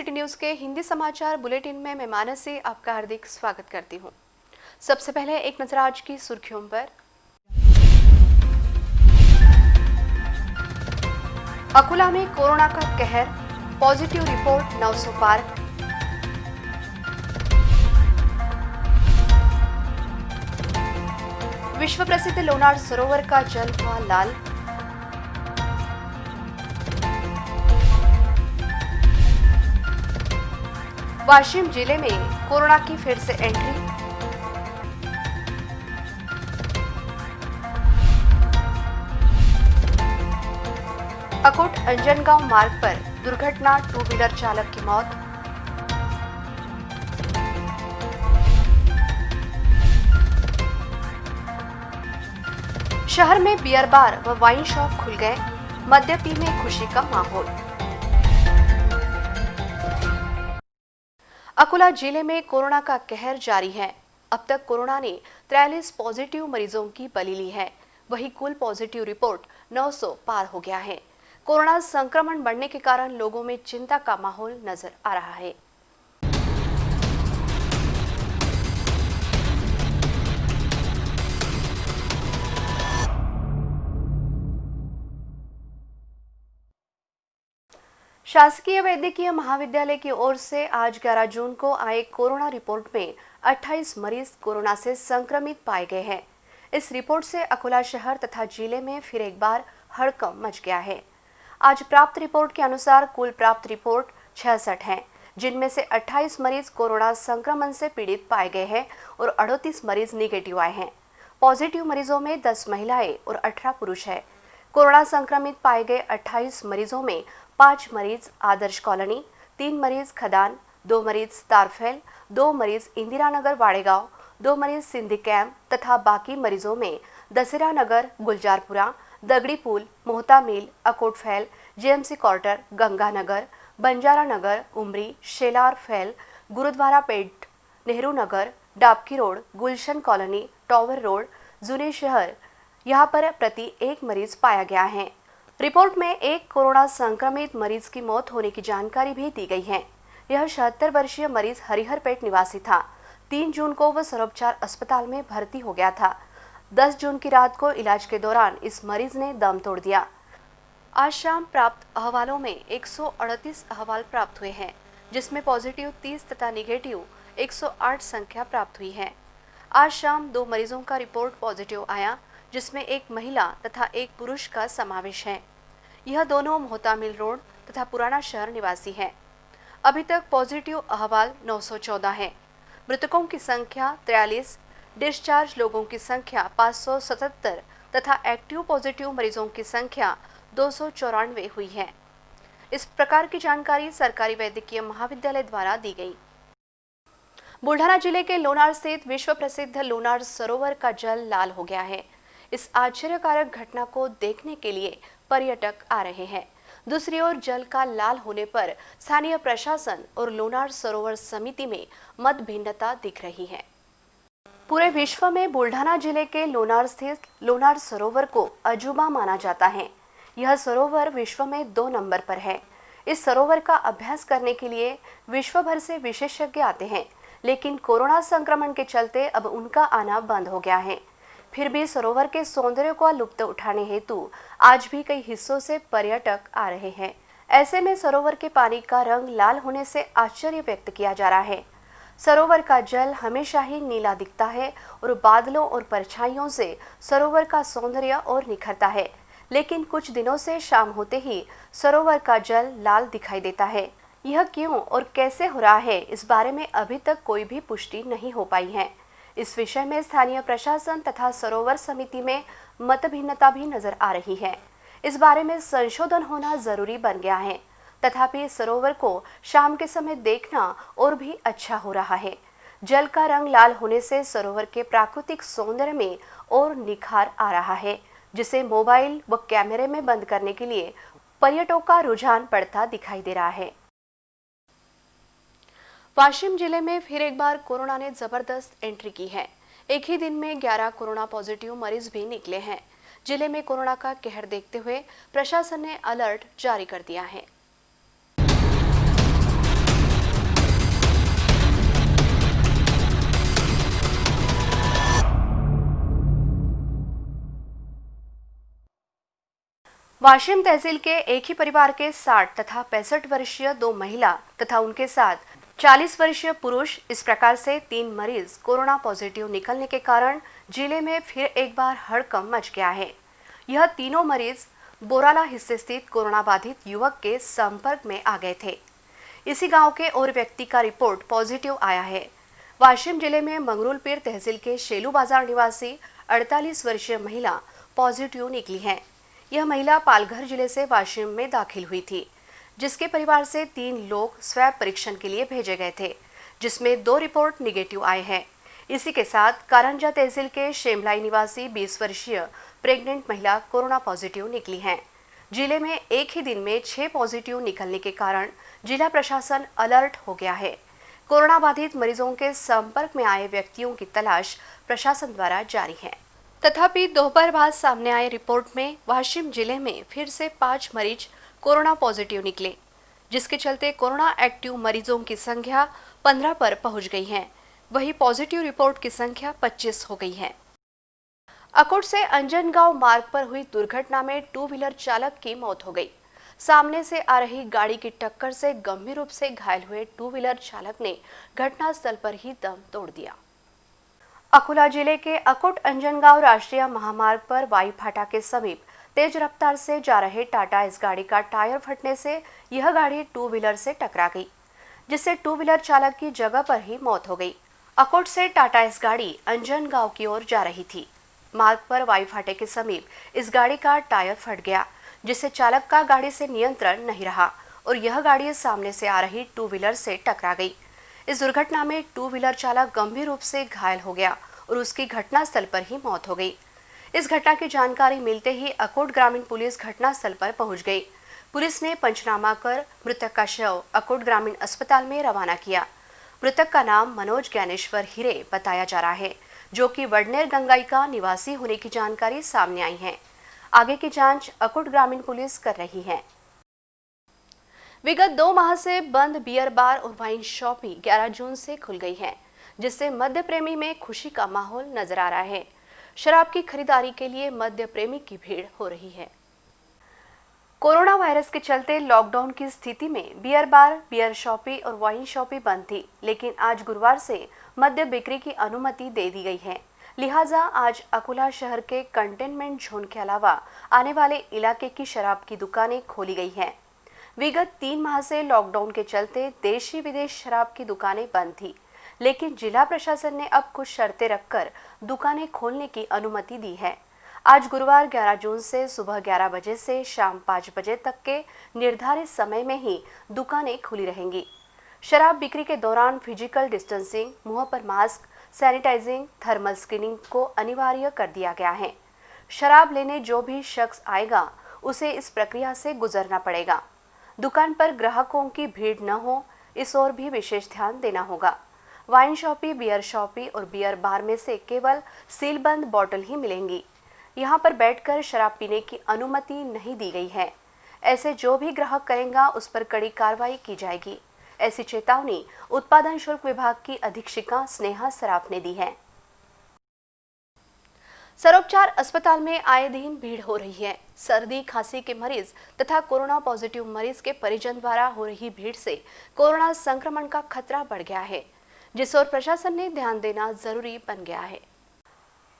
City news के हिंदी समाचार bulletin में मैं मानसी आपका हार्दिक स्वागत करती हूं। सबसे पहले एक नजर आज की सुर्खियों पर। अकोला में कोरोना का कहर, पॉजिटिव रिपोर्ट 900 पार। विश्व प्रसिद्ध लोनार सरोवर का जल हुआ लाल। वाशिम जिले में कोरोना की फिर से एंट्री। अकोट अंजनगांव मार्ग पर दुर्घटना, टू व्हीलर चालक की मौत। शहर में बियर बार व वाइन शॉप खुल गए, मद्य पीने खुशी का माहौल। अकोला जिले में कोरोना का कहर जारी है। अब तक कोरोना ने 43 पॉजिटिव मरीजों की बलि ली है। वहीं कुल पॉजिटिव रिपोर्ट 900 पार हो गया है। कोरोना संक्रमण बढ़ने के कारण लोगों में चिंता का माहौल नजर आ रहा है। शासकीय वैद्यकीय महाविद्यालय की ओर से आज 11 जून को आए कोरोना रिपोर्ट में 28 मरीज कोरोना से संक्रमित पाए गए हैं। इस रिपोर्ट से अकोला शहर तथा जिले में फिर एक बार हड़कंप मच गया है। आज प्राप्त रिपोर्ट के अनुसार कुल प्राप्त रिपोर्ट 66 हैं, जिनमें से 28 मरीज कोरोना संक्रमण से पीड़ित पाए गए हैं और 38 मरीज निगेटिव आए हैं। पॉजिटिव मरीजों में 10 महिलाएं और 18 पुरुष है। कोरोना संक्रमित पाए गए 28 मरीजों में 5 मरीज आदर्श कॉलोनी, 3 मरीज खदान, 2 मरीज तारफेल, 2 मरीज इंदिरा नगर वाड़ेगांव, 2 मरीज सिंधी कैंप तथा बाकी मरीजों में दशहरा नगर, गुलजारपुरा, दगड़ी पुल, मोहता मिल, अकोट फैल, जेएमसी क्वार्टर, गंगानगर, बंजारा नगर, उमरी, शेलार फैल, गुरुद्वारा पेट, नेहरू नगर, डाबकी रोड, गुलशन कॉलोनी, टॉवर रोड, जुने शहर, यहाँ पर प्रति 1 मरीज पाया गया है। रिपोर्ट में एक कोरोना संक्रमित मरीज की मौत होने की जानकारी भी दी गई है। यह 76 वर्षीय मरीज हरिहरपेट निवासी था। 3 जून को वह सर्वोपचार अस्पताल में भर्ती हो गया था। 10 जून की रात को इलाज के दौरान इस मरीज ने दम तोड़ दिया। आज शाम प्राप्त अहवालों में 138 अहवाल प्राप्त हुए हैं, जिसमें पॉजिटिव 30 तथा निगेटिव 108 संख्या प्राप्त हुई है। आज शाम 2 मरीजों का रिपोर्ट पॉजिटिव आया, जिसमें एक महिला तथा एक पुरुष का समावेश है। यह दोनों मोहता मिल रोड तथा पुराना शहर निवासी हैं। अभी तक पॉजिटिव अहवाल 914 है। मृतकों की संख्या 43, डिस्चार्ज लोगों की संख्या 577 तथा एक्टिव पॉजिटिव मरीजों की संख्या 294 हुई है। इस प्रकार की जानकारी सरकारी वैद्यकीय महाविद्यालय द्वारा दी गई। बुल्ढाना जिले के लोनार स्थित विश्व प्रसिद्ध लोनार सरोवर का जल लाल हो गया है। इस आश्चर्यकारक घटना को देखने के लिए पर्यटक आ रहे हैं। दूसरी ओर जल का लाल होने पर स्थानीय प्रशासन और लोनार सरोवर समिति में मतभिन्नता दिख रही है। पूरे विश्व में बुल्ढाना जिले के लोनार स्थित लोनार सरोवर को अजूबा माना जाता है। यह सरोवर विश्व में 2 नंबर पर है। इस सरोवर का अभ्यास करने के लिए विश्व भर से विशेषज्ञ आते हैं, लेकिन कोरोना संक्रमण के चलते अब उनका आना बंद हो गया है। फिर भी सरोवर के सौंदर्य का लुत्फ उठाने हेतु आज भी कई हिस्सों से पर्यटक आ रहे हैं। ऐसे में सरोवर के पानी का रंग लाल होने से आश्चर्य व्यक्त किया जा रहा है। सरोवर का जल हमेशा ही नीला दिखता है और बादलों और परछाइयों से सरोवर का सौंदर्य और निखरता है, लेकिन कुछ दिनों से शाम होते ही सरोवर का जल लाल दिखाई देता है। यह क्यों और कैसे हो रहा है, इस बारे में अभी तक कोई भी पुष्टि नहीं हो पाई है। इस विषय में स्थानीय प्रशासन तथा सरोवर समिति में मतभिन्नता भी नजर आ रही है। इस बारे में संशोधन होना जरूरी बन गया है। तथापि सरोवर को शाम के समय देखना और भी अच्छा हो रहा है। जल का रंग लाल होने से सरोवर के प्राकृतिक सौंदर्य में और निखार आ रहा है, जिसे मोबाइल व कैमरे में बंद करने के लिए पर्यटकों का रुझान बढ़ता दिखाई दे रहा है। वाशिम जिले में फिर एक बार कोरोना ने जबरदस्त एंट्री की है। एक ही दिन में 11 कोरोना पॉजिटिव मरीज भी निकले हैं। जिले में कोरोना का कहर देखते हुए प्रशासन ने अलर्ट जारी कर दिया है। वाशिम तहसील के एक ही परिवार के 60 तथा 65 वर्षीय 2 महिला तथा उनके साथ 40 वर्षीय पुरुष, इस प्रकार से 3 मरीज कोरोना पॉजिटिव निकलने के कारण जिले में फिर एक बार हड़कंप मच गया है। यह तीनों मरीज बोराला हिस्से स्थित कोरोना बाधित युवक के संपर्क में आ गए थे। इसी गांव के और व्यक्ति का रिपोर्ट पॉजिटिव आया है। वाशिम जिले में मंगरूलपीर तहसील के शेलू बाजार निवासी 48 वर्षीय महिला पॉजिटिव निकली है। यह महिला पालघर जिले से वाशिम में दाखिल हुई थी, जिसके परिवार से 3 लोग स्वैब परीक्षण के लिए भेजे गए थे, जिसमें 2 रिपोर्ट निगेटिव आए हैं। इसी के साथ कारंजा तहसील के शेमलाई निवासी 20 वर्षीय प्रेग्नेंट महिला कोरोना पॉजिटिव निकली है। जिले में एक ही दिन में 6 पॉजिटिव निकलने के कारण जिला प्रशासन अलर्ट हो गया है। कोरोना बाधित मरीजों के संपर्क में आए व्यक्तियों की तलाश प्रशासन द्वारा जारी है। तथापि दोपहर बाद सामने आए रिपोर्ट में वाशिम जिले में फिर से 5 मरीज कोरोना पॉजिटिव निकले, जिसके चलते कोरोना एक्टिव मरीजों की संख्या 15 पर पहुंच गई है। वहीं पॉजिटिव रिपोर्ट की संख्या 25 हो गई है। अकोट से अंजनगांव मार्ग पर हुई दुर्घटना में 2 व्हीलर चालक की मौत हो गई। सामने से आ रही गाड़ी की टक्कर से गंभीर रूप से घायल हुए 2 व्हीलर चालक ने घटनास्थल पर ही दम तोड़ दिया। अकोला जिले के अकोट अंजनगांव राष्ट्रीय महामार्ग पर वाई फाटा के समीप तेज रफ्तार से जा रहे टाटा इस गाड़ी का टायर फटने से यह गाड़ी 2 व्हीलर से टकरा गई, जिससे 2 व्हीलर चालक की जगह पर ही मौत हो गई। अकोट से टाटा इस गाड़ी अंजनगांव की ओर जा रही थी। मार्ग पर वाई फाटे के समीप इस गाड़ी का टायर फट गया, जिससे चालक का गाड़ी से नियंत्रण नहीं रहा और यह गाड़ी सामने से आ रही 2 व्हीलर से टकरा गई। इस दुर्घटना में 2 व्हीलर चालक गंभीर रूप से घायल हो गया और उसकी घटनास्थल पर ही मौत हो गई। इस घटना की जानकारी मिलते ही अकोट ग्रामीण पुलिस घटनास्थल पर पहुंच गई। पुलिस ने पंचनामा कर मृतक का शव अकोट ग्रामीण अस्पताल में रवाना किया। मृतक का नाम मनोज ज्ञानेश्वर हिरे बताया जा रहा है, जो कि वडनेर गंगाई का निवासी होने की जानकारी सामने आई है। आगे की जांच अकोट ग्रामीण पुलिस कर रही है। विगत 2 माह से बंद बियर बार और वाइन शॉप 11 जून से खुल गई है, जिससे मद्य प्रेमी में खुशी का माहौल नजर आ रहा है। शराब की खरीदारी के लिए मद्य प्रेमी की भीड़ हो रही है। कोरोना वायरस के चलते लॉकडाउन की स्थिति में बियर बार, बियर शॉपी और वाइन शॉपी बंद थी, लेकिन आज गुरुवार से मद्य बिक्री की अनुमति दे दी गई है। लिहाजा आज अकोला शहर के कंटेनमेंट जोन के अलावा आने वाले इलाके की शराब की दुकानें खोली गई हैं। विगत 3 माह से लॉकडाउन के चलते देशी विदेश शराब की दुकानें बंद थी, लेकिन जिला प्रशासन ने अब कुछ शर्तें रखकर दुकानें खोलने की अनुमति दी है। आज गुरुवार 11 जून से सुबह 11 बजे से शाम 5 बजे तक के निर्धारित समय में ही दुकानें खुली रहेंगी। शराब बिक्री के दौरान फिजिकल डिस्टेंसिंग, मुंह पर मास्क, सैनिटाइजिंग, थर्मल स्क्रीनिंग को अनिवार्य कर दिया गया है। शराब लेने जो भी शख्स आएगा उसे इस प्रक्रिया से गुजरना पड़ेगा। दुकान पर ग्राहकों की भीड़ न हो, इस ओर भी विशेष ध्यान देना होगा। वाइन शॉपी, बियर शॉपी और बियर बार में से केवल सीलबंद बोतल ही मिलेंगी। यहाँ पर बैठकर शराब पीने की अनुमति नहीं दी गई है। ऐसे जो भी ग्राहक करेगा उस पर कड़ी कार्रवाई की जाएगी। ऐसी चेतावनी उत्पादन शुल्क विभाग की अधीक्षिका स्नेहा सराफ ने दी है। सरोपचार अस्पताल में आए दिन भीड़ हो रही है। सर्दी, खांसी के मरीज तथा कोरोना पॉजिटिव मरीज के परिजन द्वारा हो रही भीड़ से कोरोना संक्रमण का खतरा बढ़ गया है, जिस ओर प्रशासन ने ध्यान देना जरूरी बन गया है।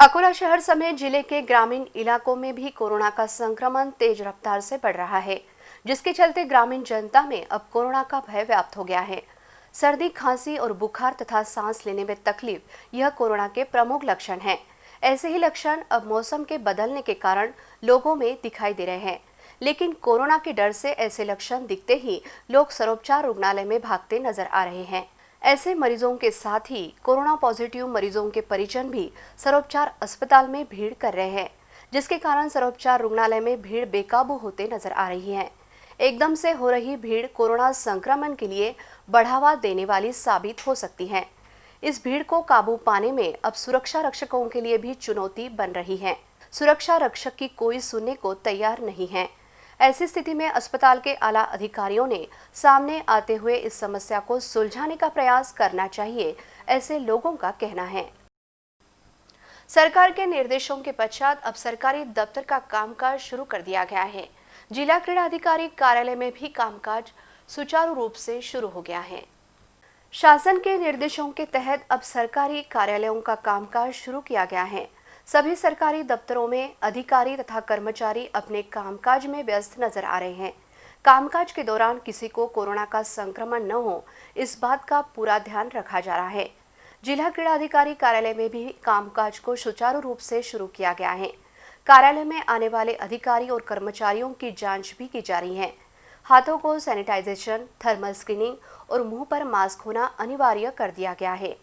अकोला शहर समेत जिले के ग्रामीण इलाकों में भी कोरोना का संक्रमण तेज रफ्तार से बढ़ रहा है, जिसके चलते ग्रामीण जनता में अब कोरोना का भय व्याप्त हो गया है। सर्दी, खांसी और बुखार तथा सांस लेने में तकलीफ, यह कोरोना के प्रमुख लक्षण हैं। ऐसे ही लक्षण अब मौसम के बदलने के कारण लोगों में दिखाई दे रहे हैं, लेकिन कोरोना के डर से ऐसे लक्षण दिखते ही लोग सरोपचार रुग्णालय में भागते नजर आ रहे हैं। ऐसे मरीजों के साथ ही कोरोना पॉजिटिव मरीजों के परिजन भी सरोपचार अस्पताल में भीड़ कर रहे हैं, जिसके कारण सरोपचार रुग्णालय में भीड़ बेकाबू होते नजर आ रही है। एकदम से हो रही भीड़ कोरोना संक्रमण के लिए बढ़ावा देने वाली साबित हो सकती है। इस भीड़ को काबू पाने में अब सुरक्षा रक्षकों के लिए भी चुनौती बन रही है। सुरक्षा रक्षक की कोई सुनने को तैयार नहीं है। ऐसी स्थिति में अस्पताल के आला अधिकारियों ने सामने आते हुए इस समस्या को सुलझाने का प्रयास करना चाहिए, ऐसे लोगों का कहना है। सरकार के निर्देशों के पश्चात अब सरकारी दफ्तर का कामकाज शुरू कर दिया गया है। जिला क्रीड़ा अधिकारी कार्यालय में भी कामकाज सुचारू रूप से शुरू हो गया है। शासन के निर्देशों के तहत अब सरकारी कार्यालयों का कामकाज शुरू किया गया है। सभी सरकारी दफ्तरों में अधिकारी तथा कर्मचारी अपने कामकाज में व्यस्त नजर आ रहे हैं। कामकाज के दौरान किसी को कोरोना का संक्रमण न हो, इस बात का पूरा ध्यान रखा जा रहा है। जिला क्रीड़ा अधिकारी कार्यालय में भी कामकाज को सुचारू रूप से शुरू किया गया है। कार्यालय में आने वाले अधिकारी और कर्मचारियों की जांच भी की जा रही है। हाथों को सैनिटाइजेशन, थर्मल स्क्रीनिंग और मुंह पर मास्क होना अनिवार्य कर दिया गया है।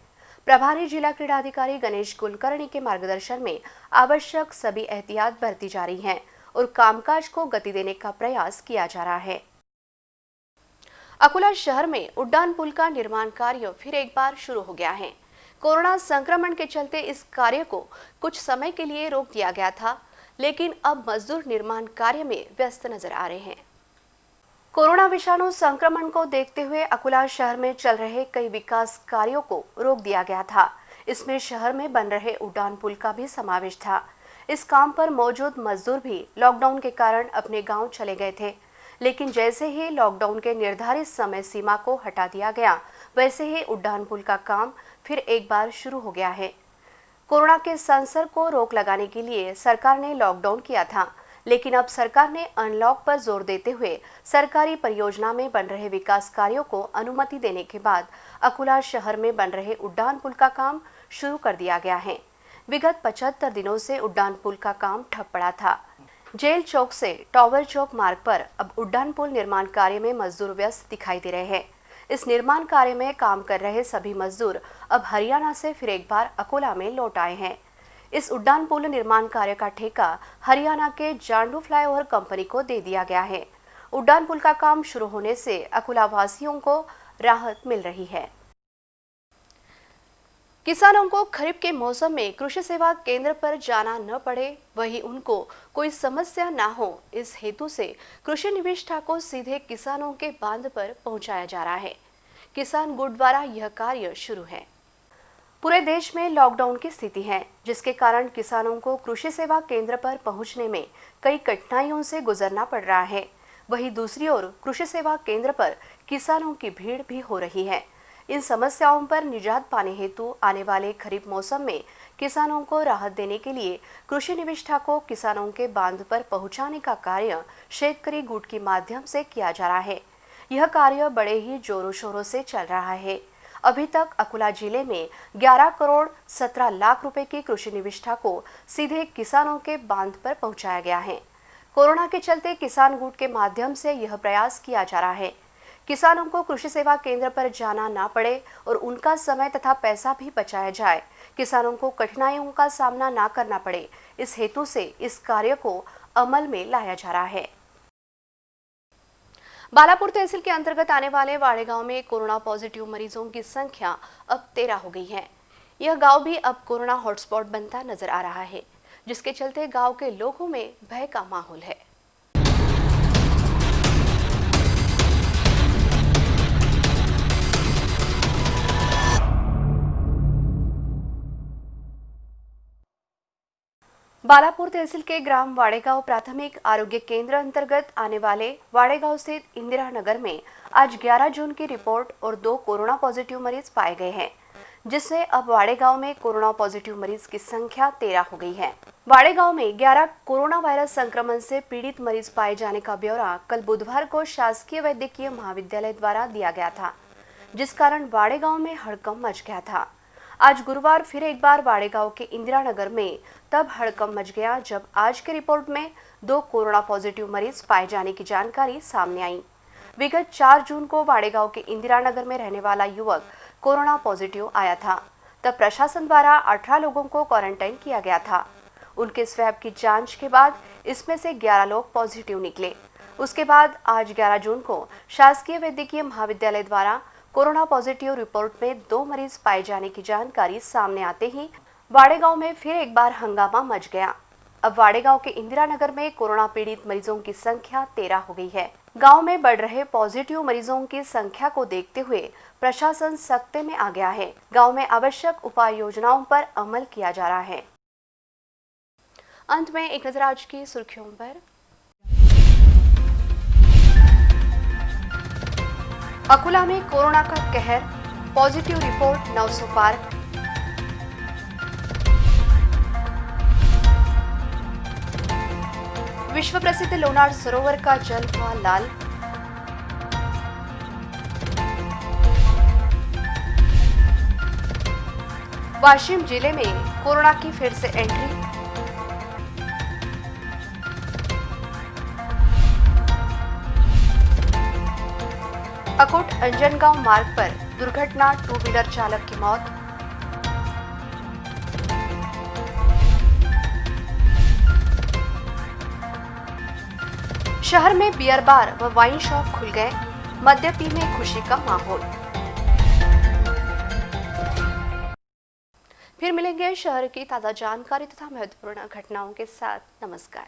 प्रभारी जिला क्रीड़ा अधिकारी गणेश कुलकर्णी के मार्गदर्शन में आवश्यक सभी एहतियात बरती जा रही हैं और कामकाज को गति देने का प्रयास किया जा रहा है। अकोला शहर में उड्डान पुल का निर्माण कार्य फिर एक बार शुरू हो गया है। कोरोना संक्रमण के चलते इस कार्य को कुछ समय के लिए रोक दिया गया था, लेकिन अब मजदूर निर्माण कार्य में व्यस्त नजर आ रहे हैं। कोरोना विषाणु संक्रमण को देखते हुए अकोला शहर में चल रहे कई विकास कार्यों को रोक दिया गया था। इसमें शहर में बन रहे उड़ान पुल का भी समावेश था। इस काम पर मौजूद मजदूर भी लॉकडाउन के कारण अपने गांव चले गए थे, लेकिन जैसे ही लॉकडाउन के निर्धारित समय सीमा को हटा दिया गया, वैसे ही उड़ान पुल का काम फिर एक बार शुरू हो गया है। कोरोना के संसर्ग को रोक लगाने के लिए सरकार ने लॉकडाउन किया था, लेकिन अब सरकार ने अनलॉक पर जोर देते हुए सरकारी परियोजना में बन रहे विकास कार्यों को अनुमति देने के बाद अकोला शहर में बन रहे उड्डान पुल का काम शुरू कर दिया गया है। विगत 75 दिनों से उड्डान पुल का काम ठप पड़ा था। जेल चौक से टावर चौक मार्ग पर अब उड्डान पुल निर्माण कार्य में मजदूर व्यस्त दिखाई दे रहे हैं। इस निर्माण कार्य में काम कर रहे सभी मजदूर अब हरियाणा से फिर एक बार अकोला में लौट आए हैं। इस उड्डान पुल निर्माण कार्य का ठेका हरियाणा के जांडू फ्लाईओवर कंपनी को दे दिया गया है। उड्डान पुल का काम शुरू होने से अकोला वासियों को राहत मिल रही है। किसानों को खरीफ के मौसम में कृषि सेवा केंद्र पर जाना न पड़े, वही उनको कोई समस्या ना हो, इस हेतु से कृषि निविष्ठा को सीधे किसानों के बांध पर पहुंचाया जा रहा है। किसान गुट द्वारा यह कार्य शुरू है। पूरे देश में लॉकडाउन की स्थिति है, जिसके कारण किसानों को कृषि सेवा केंद्र पर पहुंचने में कई कठिनाइयों से गुजरना पड़ रहा है। वहीं दूसरी ओर कृषि सेवा केंद्र पर किसानों की भीड़ भी हो रही है। इन समस्याओं पर निजात पाने हेतु आने वाले खरीफ मौसम में किसानों को राहत देने के लिए कृषि निविष्ठा को किसानों के बांध पर पहुंचाने का कार्य शेतकरी गुट के माध्यम से किया जा रहा है। यह कार्य बड़े ही जोरों शोरों से चल रहा है। अभी तक अकोला जिले में 11 करोड़ 17 लाख रुपए की कृषि निविष्ठा को सीधे किसानों के बांध पर पहुंचाया गया है। कोरोना के चलते किसान गुट के माध्यम से यह प्रयास किया जा रहा है। किसानों को कृषि सेवा केंद्र पर जाना ना पड़े और उनका समय तथा पैसा भी बचाया जाए, किसानों को कठिनाइयों का सामना ना करना पड़े, इस हेतु से इस कार्य को अमल में लाया जा रहा है। बालापुर तहसील के अंतर्गत आने वाले वाड़े गांव में कोरोना पॉजिटिव मरीजों की संख्या अब 13 हो गई है। यह गांव भी अब कोरोना हॉटस्पॉट बनता नजर आ रहा है, जिसके चलते गांव के लोगों में भय का माहौल है। बालापुर तहसील के ग्राम वाड़ेगांव प्राथमिक आरोग्य केंद्र अंतर्गत आने वाले वाड़ेगांव स्थित इंदिरा नगर में आज 11 जून की रिपोर्ट और 2 कोरोना पॉजिटिव मरीज पाए गए हैं, जिससे अब वाड़ेगांव में कोरोना पॉजिटिव मरीज की संख्या 13 हो गई है। वाड़ेगांव में 11 कोरोना वायरस संक्रमण से पीड़ित मरीज पाए जाने का ब्यौरा कल बुधवार को शासकीय वैद्यकीय महाविद्यालय द्वारा दिया गया था, जिस कारण वाड़ेगांव में हड़कंप मच गया था। आज गुरुवार फिर एक बार वाड़ेगांव के इंदिरा नगर में तब हड़कंप मच गया जब आज के रिपोर्ट में 2 कोरोना पॉजिटिव मरीज पाए जाने की जानकारी सामने आई। विगत 4 जून को वाड़ेगांव के इंदिरा नगर में रहने वाला युवक कोरोना पॉजिटिव आया था। तब प्रशासन द्वारा 18 लोगों को क्वारंटाइन किया गया था। उनके स्वैब की जांच के बाद इसमें से 11 लोग पॉजिटिव निकले। उसके बाद आज 11 जून को शासकीय वैद्यकीय महाविद्यालय द्वारा कोरोना पॉजिटिव रिपोर्ट में 2 मरीज पाए जाने की जानकारी सामने आते ही वाड़ेगांव में फिर एक बार हंगामा मच गया। अब वाड़ेगांव के इंदिरा नगर में कोरोना पीड़ित मरीजों की संख्या 13 हो गई है। गांव में बढ़ रहे पॉजिटिव मरीजों की संख्या को देखते हुए प्रशासन सख्ते में आ गया है। गांव में आवश्यक उपाय योजनाओं पर अमल किया जा रहा है। अंत में एक नजर आज की सुर्खियों पर। अकोला में कोरोना का कहर, पॉजिटिव रिपोर्ट 900 पार। विश्व प्रसिद्ध लोनार सरोवर का जल हुआ लाल। वाशिम जिले में कोरोना की फिर से एंट्री। अकोट अंजनगांव मार्ग पर दुर्घटना, 2 व्हीलर चालक की मौत। शहर में बियर बार व वाइन शॉप खुल गए, मद्यपी में खुशी का माहौल। फिर मिलेंगे शहर की ताजा जानकारी तथा महत्वपूर्ण घटनाओं के साथ। नमस्कार।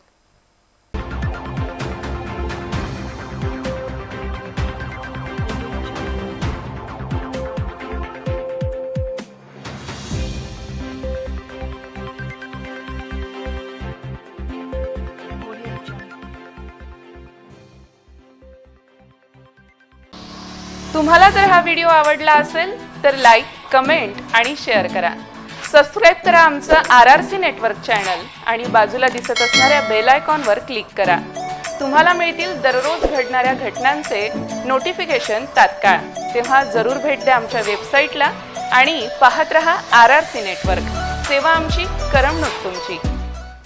तुम्हाला जर हा व्हिडिओ आवडला असेल तर लाईक, कमेंट आणि शेअर करा। सबस्क्राइब करा आमचं RRC नेटवर्क चॅनल आणि बाजूला दिसत असणाऱ्या बेल आयकॉनवर क्लिक करा। तुम्हाला मिळतील दररोज घडणाऱ्या घटनांचे नोटिफिकेशन तात्काळ। तेव्हा जरूर भेट द्या आमच्या वेबसाईटला आणि पाहत रहा RRC नेटवर्क। सेवा आमची, करमणूक तुमची।